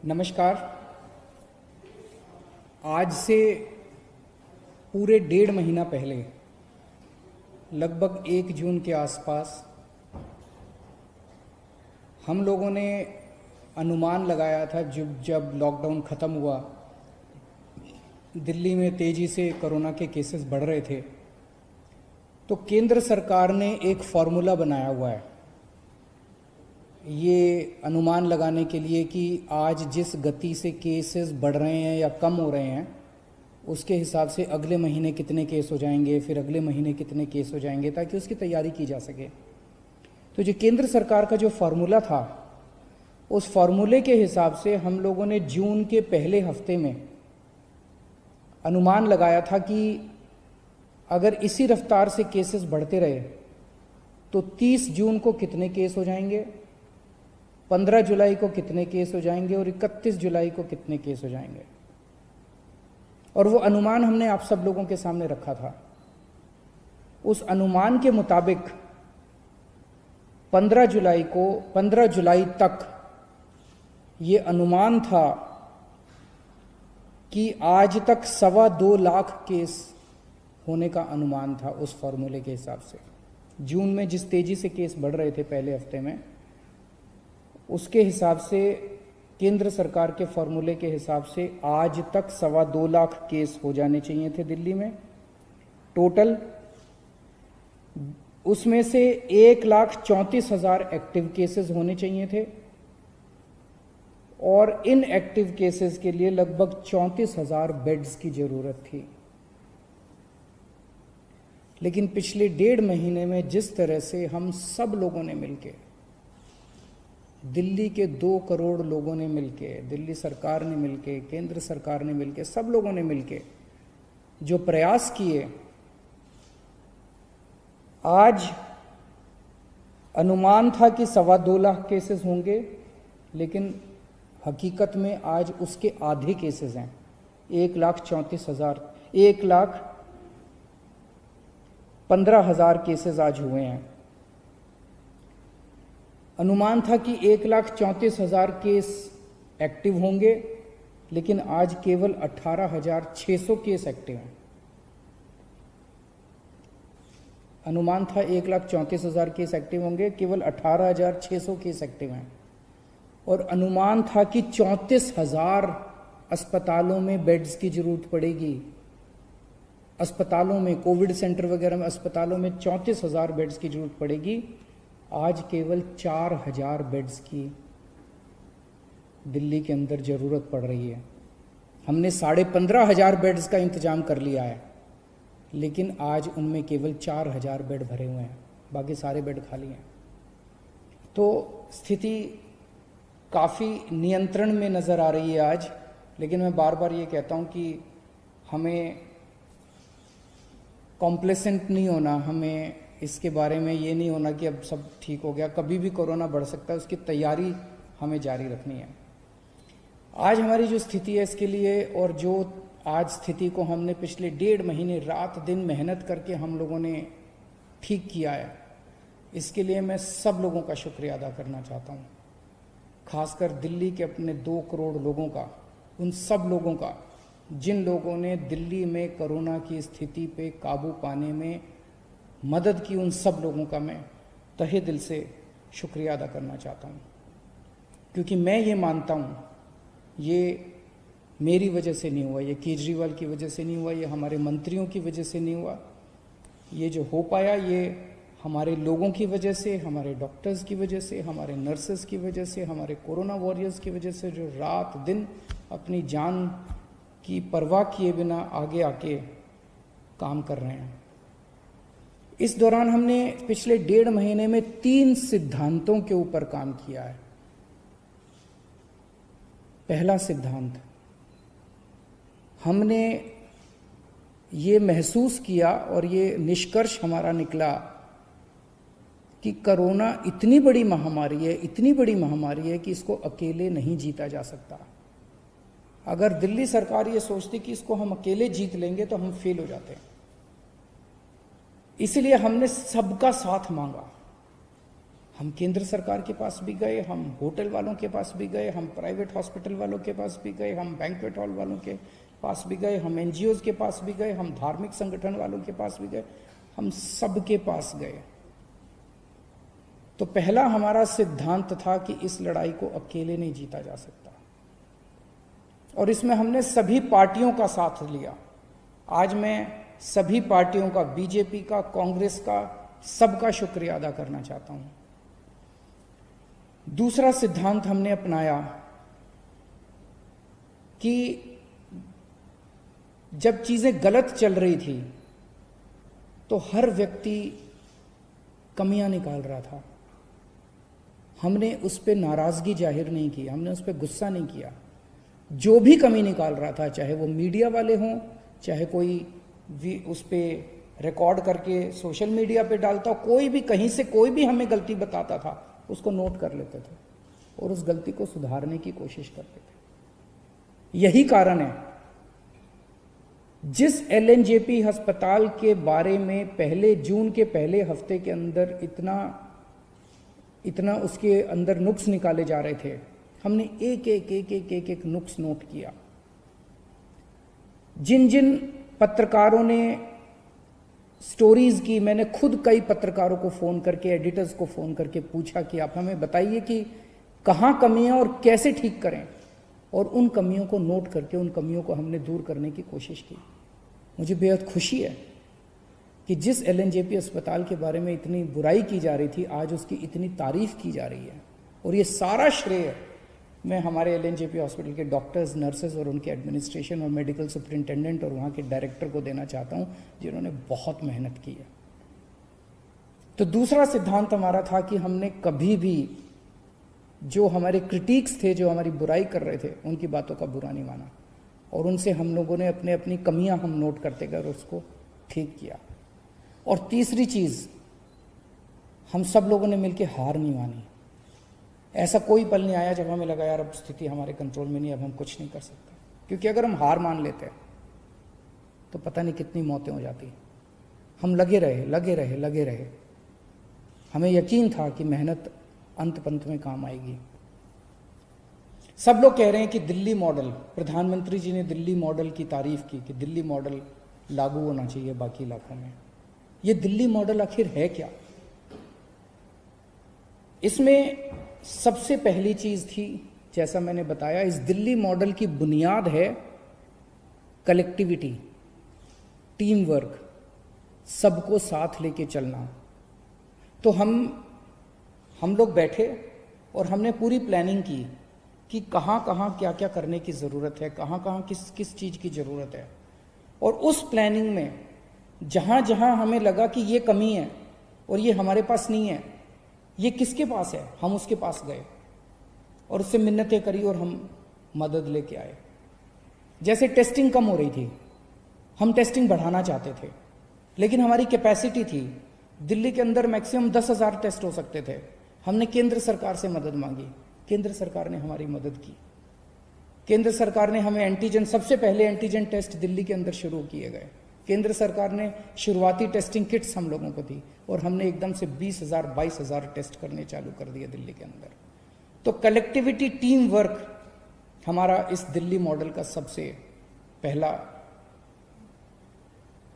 नमस्कार। आज से पूरे 1.5 महीना पहले लगभग 1 जून के आसपास हम लोगों ने अनुमान लगाया था जब लॉकडाउन ख़त्म हुआ, दिल्ली में तेज़ी से कोरोना के केसेस बढ़ रहे थे, तो केंद्र सरकार ने एक फार्मूला बनाया हुआ है ये अनुमान लगाने के लिए कि आज जिस गति से केसेस बढ़ रहे हैं या कम हो रहे हैं उसके हिसाब से अगले महीने कितने केस हो जाएंगे, फिर अगले महीने कितने केस हो जाएंगे, ताकि उसकी तैयारी की जा सके। तो जो केंद्र सरकार का जो फार्मूला था, उस फार्मूले के हिसाब से हम लोगों ने जून के पहले हफ्ते में अनुमान लगाया था कि अगर इसी रफ्तार से केसेस बढ़ते रहे तो 30 जून को कितने केस हो जाएंगे, 15 जुलाई को कितने केस हो जाएंगे और 31 जुलाई को कितने केस हो जाएंगे। और वो अनुमान हमने आप सब लोगों के सामने रखा था। उस अनुमान के मुताबिक 15 जुलाई तक ये अनुमान था कि आज तक 2.25 लाख केस होने का अनुमान था। उस फॉर्मूले के हिसाब से जून में जिस तेजी से केस बढ़ रहे थे पहले हफ्ते में, उसके हिसाब से केंद्र सरकार के फॉर्मूले के हिसाब से आज तक 2.25 लाख केस हो जाने चाहिए थे दिल्ली में टोटल। उसमें से 1,34,000 एक्टिव केसेस होने चाहिए थे और इन एक्टिव केसेस के लिए लगभग 34,000 बेड्स की जरूरत थी। लेकिन पिछले 1.5 महीने में जिस तरह से हम सब लोगों ने मिलकर, दिल्ली के 2 करोड़ लोगों ने मिलके, दिल्ली सरकार ने मिलके, केंद्र सरकार ने मिलके, सब लोगों ने मिलके जो प्रयास किए, आज अनुमान था कि 2.25 लाख केसेस होंगे, लेकिन हकीकत में आज उसके आधे केसेस हैं। 1,15,000 केसेस आज हुए हैं। अनुमान था कि 1,34,000 केस एक्टिव होंगे, लेकिन आज केवल 18,600 केस एक्टिव हैं। अनुमान था 1,34,000 केस एक्टिव होंगे, केवल 18,600 केस एक्टिव हैं। और अनुमान था कि 34,000 अस्पतालों में बेड्स की जरूरत पड़ेगी। अस्पतालों में, कोविड सेंटर वगैरह में, अस्पतालों में 34,000 बेड्स की जरूरत पड़ेगी। आज केवल 4,000 बेड्स की दिल्ली के अंदर ज़रूरत पड़ रही है। हमने 15,500 बेड्स का इंतजाम कर लिया है, लेकिन आज उनमें केवल 4,000 बेड भरे हुए हैं, बाकी सारे बेड खाली हैं। तो स्थिति काफ़ी नियंत्रण में नज़र आ रही है आज। लेकिन मैं बार बार ये कहता हूँ कि हमें कॉम्प्लेसेंट नहीं होना, हमें इसके बारे में ये नहीं होना कि अब सब ठीक हो गया। कभी भी कोरोना बढ़ सकता है, उसकी तैयारी हमें जारी रखनी है। आज हमारी जो स्थिति है इसके लिए, और जो आज स्थिति को हमने पिछले 1.5 महीने रात दिन मेहनत करके हम लोगों ने ठीक किया है, इसके लिए मैं सब लोगों का शुक्रिया अदा करना चाहता हूँ। खासकर दिल्ली के अपने 2 करोड़ लोगों का, उन सब लोगों का जिन लोगों ने दिल्ली में कोरोना की स्थिति पे काबू पाने में मदद की, उन सब लोगों का मैं तहे दिल से शुक्रिया अदा करना चाहता हूँ। क्योंकि मैं ये मानता हूँ, ये मेरी वजह से नहीं हुआ, ये केजरीवाल की वजह से नहीं हुआ, ये हमारे मंत्रियों की वजह से नहीं हुआ। ये जो हो पाया, ये हमारे लोगों की वजह से, हमारे डॉक्टर्स की वजह से, हमारे नर्सेस की वजह से, हमारे कोरोना वॉरियर्स की वजह से, जो रात दिन अपनी जान की परवाह किए बिना आगे आके काम कर रहे हैं। इस दौरान हमने पिछले 1.5 महीने में 3 सिद्धांतों के ऊपर काम किया है। पहला सिद्धांत, हमने ये महसूस किया और ये निष्कर्ष हमारा निकला कि कोरोना इतनी बड़ी महामारी है, इतनी बड़ी महामारी है कि इसको अकेले नहीं जीता जा सकता। अगर दिल्ली सरकार ये सोचती कि इसको हम अकेले जीत लेंगे तो हम फेल हो जाते हैं। इसलिए हमने सबका साथ मांगा। हम केंद्र सरकार के पास भी गए, हम होटल वालों के पास भी गए, हम प्राइवेट हॉस्पिटल वालों के पास भी गए, हम बैंक्वेट हॉल वालों के पास भी गए, हम एनजीओज के पास भी गए, हम धार्मिक संगठन वालों के पास भी गए, हम सबके पास गए। तो पहला हमारा सिद्धांत था कि इस लड़ाई को अकेले नहीं जीता जा सकता, और इसमें हमने सभी पार्टियों का साथ लिया। आज मैं सभी पार्टियों का, बीजेपी का, कांग्रेस का, सबका शुक्रिया अदा करना चाहता हूं। दूसरा सिद्धांत हमने अपनाया कि जब चीजें गलत चल रही थी तो हर व्यक्ति कमियां निकाल रहा था। हमने उस पर नाराजगी जाहिर नहीं की, हमने उस पर गुस्सा नहीं किया। जो भी कमी निकाल रहा था, चाहे वो मीडिया वाले हों, चाहे कोई भी उस पर रिकॉर्ड करके सोशल मीडिया पे डालता, कोई भी कहीं से कोई भी हमें गलती बताता था, उसको नोट कर लेते थे और उस गलती को सुधारने की कोशिश करते थे। यही कारण है जिस एलएनजेपी अस्पताल के बारे में पहले जून के पहले हफ्ते के अंदर इतना उसके अंदर नुक्स निकाले जा रहे थे, हमने एक नुक्स नोट किया। जिन जिन पत्रकारों ने स्टोरीज की, मैंने खुद कई पत्रकारों को फोन करके, एडिटर्स को फोन करके पूछा कि आप हमें बताइए कि कहां कमियां और कैसे ठीक करें, और उन कमियों को नोट करके उन कमियों को हमने दूर करने की कोशिश की। मुझे बेहद खुशी है कि जिस एलएनजेपी अस्पताल के बारे में इतनी बुराई की जा रही थी, आज उसकी इतनी तारीफ की जा रही है, और ये सारा श्रेय मैं हमारे एलएनजेपी हॉस्पिटल के डॉक्टर्स, नर्सेज और उनके एडमिनिस्ट्रेशन और मेडिकल सुपरिंटेंडेंट और वहाँ के डायरेक्टर को देना चाहता हूँ, जिन्होंने बहुत मेहनत की है। तो दूसरा सिद्धांत हमारा था कि हमने कभी भी जो हमारे क्रिटिक्स थे, जो हमारी बुराई कर रहे थे, उनकी बातों का बुरा नहीं माना, और उनसे हम लोगों ने अपनी कमियां हम नोट करते गए और उसको ठीक किया। और तीसरी चीज, हम सब लोगों ने मिलकर हार नहीं मानी। ऐसा कोई पल नहीं आया जब हमें लगा यार अब स्थिति हमारे कंट्रोल में नहीं, अब हम कुछ नहीं कर सकते, क्योंकि अगर हम हार मान लेते तो पता नहीं कितनी मौतें हो जाती। हम लगे रहे। हमें यकीन था कि मेहनत अंत पंत में काम आएगी। सब लोग कह रहे हैं कि दिल्ली मॉडल, प्रधानमंत्री जी ने दिल्ली मॉडल की तारीफ की कि दिल्ली मॉडल लागू होना चाहिए बाकी इलाकों में। ये दिल्ली मॉडल आखिर है क्या? इसमें सबसे पहली चीज थी, जैसा मैंने बताया, इस दिल्ली मॉडल की बुनियाद है कलेक्टिविटी, टीम वर्क, सबको साथ लेके चलना। तो हम लोग बैठे और हमने पूरी प्लानिंग की कि कहाँ कहाँ क्या क्या करने की ज़रूरत है, कहाँ कहाँ किस चीज़ की ज़रूरत है। और उस प्लानिंग में जहाँ जहाँ हमें लगा कि ये कमी है और ये हमारे पास नहीं है, ये किसके पास है, हम उसके पास गए और उससे मिन्नतें करी और हम मदद लेके आए। जैसे टेस्टिंग कम हो रही थी, हम टेस्टिंग बढ़ाना चाहते थे, लेकिन हमारी कैपेसिटी थी, दिल्ली के अंदर मैक्सिमम 10,000 टेस्ट हो सकते थे। हमने केंद्र सरकार से मदद मांगी, केंद्र सरकार ने हमारी मदद की। केंद्र सरकार ने हमें एंटीजन, सबसे पहले एंटीजन टेस्ट दिल्ली के अंदर शुरू किए गए। केंद्र सरकार ने शुरुआती टेस्टिंग किट्स हम लोगों को दी और हमने एकदम से 20,000 22,000 टेस्ट करने चालू कर दिए दिल्ली के अंदर। तो कलेक्टिविटी, टीम वर्क हमारा इस दिल्ली मॉडल का सबसे पहला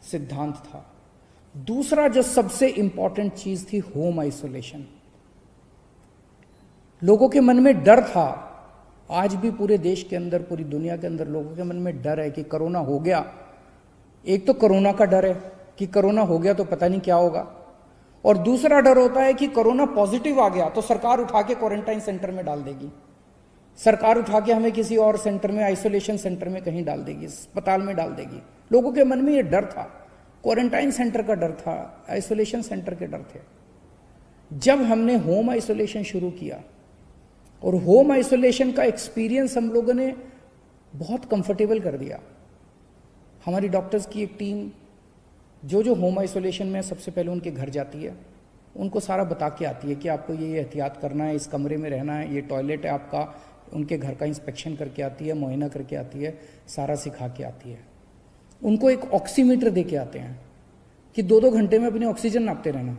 सिद्धांत था। दूसरा जो सबसे इंपॉर्टेंट चीज थी, होम आइसोलेशन। लोगों के मन में डर था, आज भी पूरे देश के अंदर, पूरी दुनिया के अंदर लोगों के मन में डर है कि कोरोना हो गया। एक तो कोरोना का डर है कि कोरोना हो गया तो पता नहीं क्या होगा, और दूसरा डर होता है कि कोरोना पॉजिटिव आ गया तो सरकार उठा के क्वारंटाइन सेंटर में डाल देगी, सरकार उठा के हमें किसी और सेंटर में, आइसोलेशन सेंटर में कहीं डाल देगी, अस्पताल में डाल देगी। लोगों के मन में ये डर था, क्वारंटाइन सेंटर का डर था, आइसोलेशन सेंटर के डर थे। जब हमने होम आइसोलेशन शुरू किया और होम आइसोलेशन का एक्सपीरियंस हम लोगों ने बहुत कंफर्टेबल कर दिया। हमारी डॉक्टर्स की एक टीम जो होम आइसोलेशन में सबसे पहले उनके घर जाती है, उनको सारा बता के आती है कि आपको ये एहतियात करना है, इस कमरे में रहना है, ये टॉयलेट है आपका, उनके घर का इंस्पेक्शन करके आती है, मुआयना करके आती है, सारा सिखा के आती है। उनको एक ऑक्सीमीटर दे के आते हैं कि 2-2 घंटे में अपनी ऑक्सीजन नापते रहना,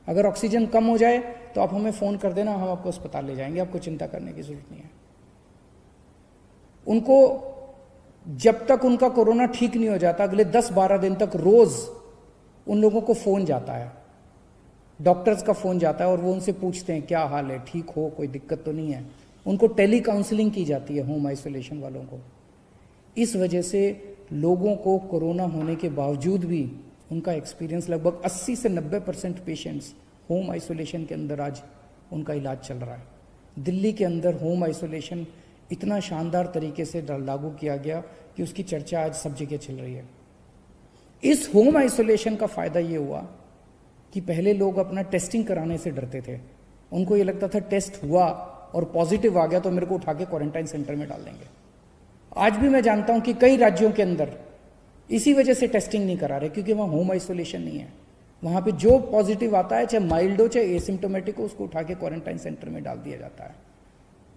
अगर ऑक्सीजन कम हो जाए तो आप हमें फ़ोन कर देना, हम आपको अस्पताल ले जाएंगे, आपको चिंता करने की ज़रूरत नहीं है। उनको जब तक उनका कोरोना ठीक नहीं हो जाता, अगले 10-12 दिन तक रोज़ उन लोगों को फ़ोन जाता है, डॉक्टर्स का फ़ोन जाता है और वो उनसे पूछते हैं क्या हाल है, ठीक हो, कोई दिक्कत तो नहीं है। उनको टेली काउंसलिंग की जाती है होम आइसोलेशन वालों को। इस वजह से लोगों को कोरोना होने के बावजूद भी उनका एक्सपीरियंस, लगभग 80 से 90% पेशेंट्स होम आइसोलेशन के अंदर आज उनका इलाज चल रहा है। दिल्ली के अंदर होम आइसोलेशन इतना शानदार तरीके से लागू किया गया कि उसकी चर्चा आज सब जगह चल रही है। इस होम आइसोलेशन का फायदा ये हुआ कि पहले लोग अपना टेस्टिंग कराने से डरते थे। उनको ये लगता था टेस्ट हुआ और पॉजिटिव आ गया तो मेरे को उठा के क्वारंटाइन सेंटर में डाल देंगे। आज भी मैं जानता हूं कि कई राज्यों के अंदर इसी वजह से टेस्टिंग नहीं करा रहे, क्योंकि वहां होम आइसोलेशन नहीं है। वहां पे जो पॉजिटिव आता है, चाहे माइल्ड हो चाहे एसिम्टोमेटिक हो, उसको उठा के क्वारंटाइन सेंटर में डाल दिया जाता है।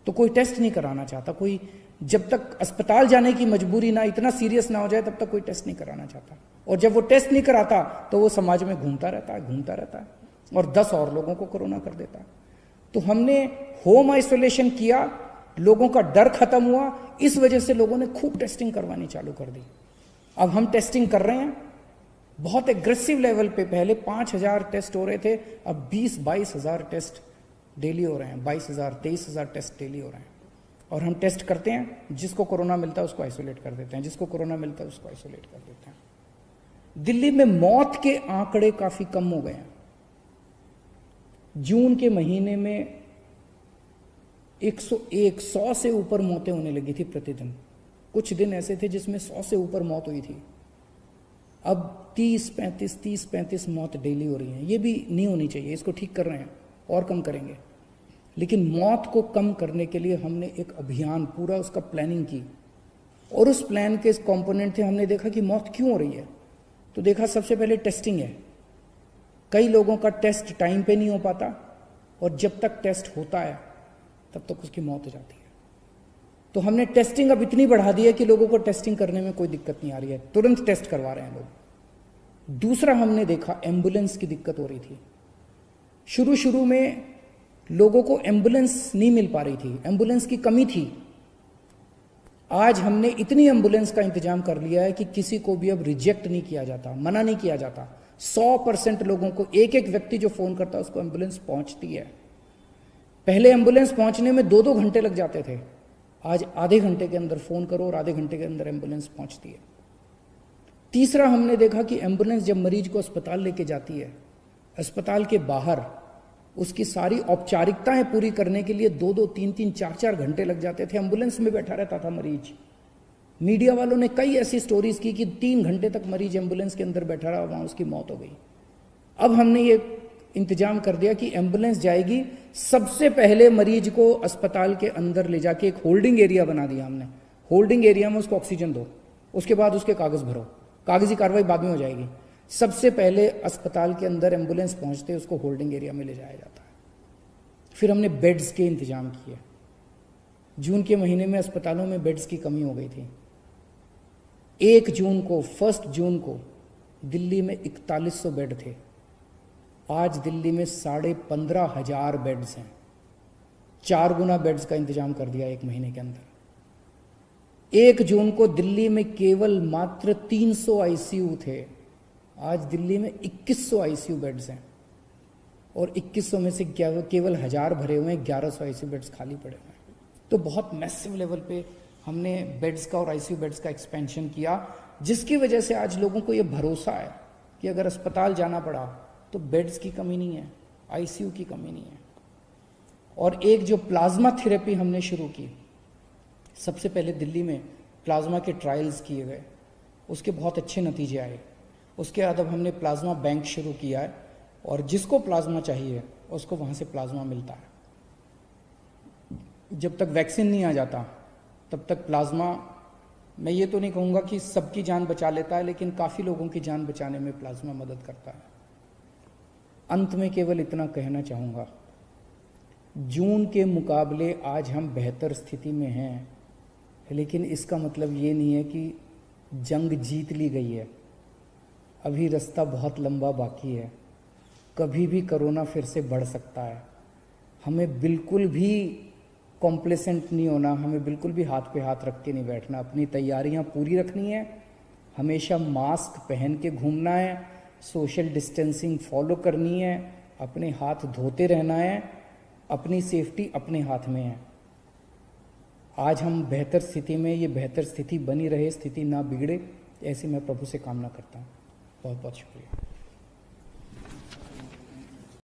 तो कोई टेस्ट नहीं कराना चाहता, कोई जब तक अस्पताल जाने की मजबूरी ना, इतना सीरियस ना हो जाए, तब तक कोई टेस्ट नहीं कराना चाहता। और जब वो टेस्ट नहीं कराता तो वो समाज में घूमता रहता है और 10 और लोगों को कोरोना कर देता है। तो हमने होम आइसोलेशन किया, लोगों का डर खत्म हुआ, इस वजह से लोगों ने खूब टेस्टिंग करवानी चालू कर दी। अब हम टेस्टिंग कर रहे हैं बहुत एग्रेसिव लेवल पे। पहले 5,000 टेस्ट हो रहे थे, अब 20-22 हजार टेस्ट डेली हो रहे हैं। 22,000 23,000 टेस्ट डेली हो रहे हैं। और हम टेस्ट करते हैं, जिसको कोरोना मिलता है उसको आइसोलेट कर देते हैं, जिसको कोरोना मिलता है उसको आइसोलेट कर देते हैं। दिल्ली में मौत के आंकड़े काफी कम हो गए हैं। जून के महीने में 100 से ऊपर मौतें होने लगी थी प्रतिदिन। कुछ दिन ऐसे थे जिसमें 100 से ऊपर मौत हुई थी। अब 30-35 मौत डेली हो रही हैं। ये भी नहीं होनी चाहिए, इसको ठीक कर रहे हैं और कम करेंगे। लेकिन मौत को कम करने के लिए हमने एक अभियान पूरा उसका प्लानिंग की, और उस प्लान के कंपोनेंट थे। हमने देखा कि मौत क्यों हो रही है, तो देखा सबसे पहले टेस्टिंग है। कई लोगों का टेस्ट टाइम पे नहीं हो पाता, और जब तक टेस्ट होता है तब तक उसकी मौत हो जाती है। तो हमने टेस्टिंग अब इतनी बढ़ा दी है कि लोगों को टेस्टिंग करने में कोई दिक्कत नहीं आ रही है, तुरंत टेस्ट करवा रहे हैं लोग। दूसरा हमने देखा एम्बुलेंस की दिक्कत हो रही थी। शुरू में लोगों को एम्बुलेंस नहीं मिल पा रही थी, एम्बुलेंस की कमी थी। आज हमने इतनी एम्बुलेंस का इंतजाम कर लिया है कि किसी को भी अब रिजेक्ट नहीं किया जाता, मना नहीं किया जाता। 100% लोगों को, एक व्यक्ति जो फोन करता है उसको एम्बुलेंस पहुंचती है। पहले एम्बुलेंस पहुंचने में 2-2 घंटे लग जाते थे, आज आधे घंटे के अंदर फोन करो और आधे घंटे के अंदर एम्बुलेंस पहुंचती है। तीसरा हमने देखा कि एम्बुलेंस जब मरीज को अस्पताल लेके जाती है, अस्पताल के बाहर उसकी सारी औपचारिकताएं पूरी करने के लिए 2-2, 3-3, 4-4 घंटे लग जाते थे। एम्बुलेंस में बैठा रहता था मरीज। मीडिया वालों ने कई ऐसी स्टोरीज की कि 3 घंटे तक मरीज एम्बुलेंस के अंदर बैठा रहा, वहां उसकी मौत हो गई। अब हमने ये इंतजाम कर दिया कि एम्बुलेंस जाएगी, सबसे पहले मरीज को अस्पताल के अंदर ले जाके एक होल्डिंग एरिया बना दिया हमने। होल्डिंग एरिया में उसको ऑक्सीजन दो, उसके बाद उसके कागज भरो, कागजी कार्रवाई बाद में हो जाएगी। सबसे पहले अस्पताल के अंदर एम्बुलेंस पहुंचते उसको होल्डिंग एरिया में ले जाया जाता है। फिर हमने बेड्स के इंतजाम किए। जून के महीने में अस्पतालों में बेड्स की कमी हो गई थी। 1 जून को दिल्ली में 4100 बेड थे, आज दिल्ली में 15,500 बेड्स हैं। 4 गुना बेड्स का इंतजाम कर दिया 1 महीने के अंदर। 1 जून को दिल्ली में केवल मात्र 300 आईसीयू थे, आज दिल्ली में 2100 आईसीयू बेड्स हैं, और 2100 में से केवल 1000 भरे हुए हैं, 1100 आईसीयू बेड्स खाली पड़े हुए हैं। तो बहुत मैसिव लेवल पे हमने बेड्स का और आईसीयू बेड्स का एक्सपेंशन किया, जिसकी वजह से आज लोगों को ये भरोसा है कि अगर अस्पताल जाना पड़ा तो बेड्स की कमी नहीं है, आईसीयू की कमी नहीं है। और एक जो प्लाज्मा थेरेपी हमने शुरू की, सबसे पहले दिल्ली में प्लाज्मा के ट्रायल्स किए गए, उसके बहुत अच्छे नतीजे आए। उसके बाद अब हमने प्लाज्मा बैंक शुरू किया है, और जिसको प्लाज्मा चाहिए उसको वहाँ से प्लाज्मा मिलता है। जब तक वैक्सीन नहीं आ जाता तब तक प्लाज्मा, मैं ये तो नहीं कहूँगा कि सबकी जान बचा लेता है, लेकिन काफ़ी लोगों की जान बचाने में प्लाज्मा मदद करता है। अंत में केवल इतना कहना चाहूँगा, जून के मुकाबले आज हम बेहतर स्थिति में हैं, लेकिन इसका मतलब ये नहीं है कि जंग जीत ली गई है। अभी रास्ता बहुत लंबा बाकी है। कभी भी कोरोना फिर से बढ़ सकता है। हमें बिल्कुल भी कॉम्प्लेसेंट नहीं होना, हमें बिल्कुल भी हाथ पे हाथ रख के नहीं बैठना, अपनी तैयारियां पूरी रखनी है, हमेशा मास्क पहन के घूमना है, सोशल डिस्टेंसिंग फॉलो करनी है, अपने हाथ धोते रहना है, अपनी सेफ्टी अपने हाथ में है। आज हम बेहतर स्थिति में, ये बेहतर स्थिति बनी रहे, स्थिति ना बिगड़े, ऐसी मैं प्रभु से कामना करता हूँ। बहुत बहुत शुक्रिया।